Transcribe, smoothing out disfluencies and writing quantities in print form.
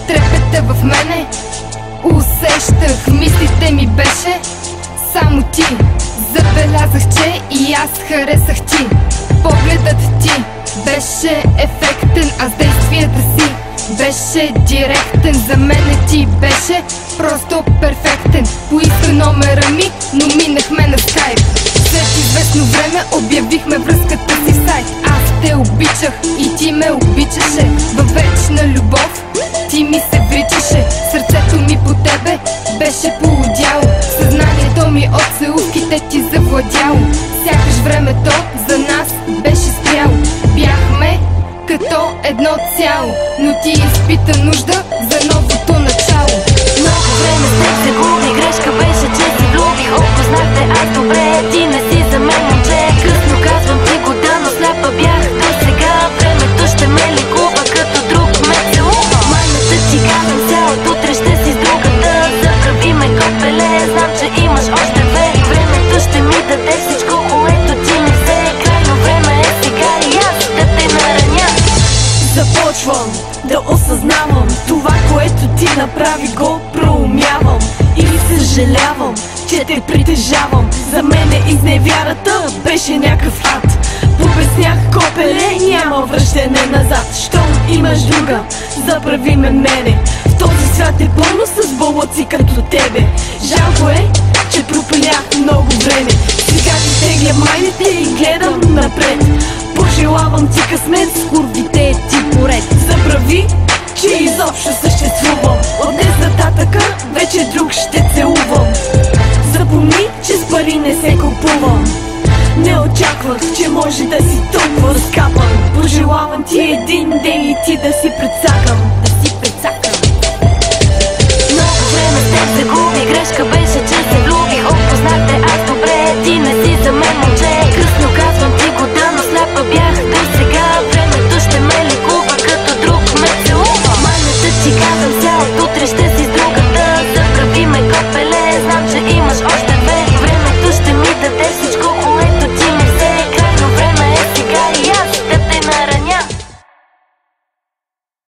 Трепета в мене усещах, мислите ми беше само ти. Забелязах, че и аз харесах ти. Погледът ти беше ефектен, а с действията си беше директен. За мене ти беше просто перфектен. Поиска номера ми, но минахме на скайп. След известно време обявихме връзката си в сайт. Аз те обичах и ти ме обичаше. Във вечна любов ти ми се вричаше. Сърцето ми по тебе беше полудяло. Съзнанието ми от целувките ти завладяло. Сякаш времето за нас беше спряло. Бяхме като едно цяло, но ти изпита нужда за новото начало. Много време с теб се губи, грешка беше, че си влюбих. Опознах те аз добре, ти не си за мен момче. Късно казвам ти го, да, но сляпа бях до сега. Времето ще ме лекува, като друг ме целува. Майната ти казвам, ся от утре ще си с другата. Заправи ме копеле, знам, че имаш още две. Времето ще ми даде всичко, което ти ми взе. Крайно време е сега и аз да те нараня. Започвам да осъзнавам това, което ти направи, го проумявам. Или съжалявам, че те притежавам. За мене изневярата беше някакъв ад. Побеснях копеле, няма връщане назад. Щом имаш друга, заправи ме мене. В този свят е пълно с болъци като тебе. Жалко е, че пропилях много време. Сега ти тегля майните и гледам напред. Пожелавам ти късмет с курвите ти поред. Забрави, че изобщо съществувам. От днес нататъка вече друг ще целувам. Запомни, че с пари не се купувам. Не очаквах, че може да си толкова скапан. Пожелавам ти един ден и ти да си прецакам. Много време с теб се губи, грешка беше, че се влюбих.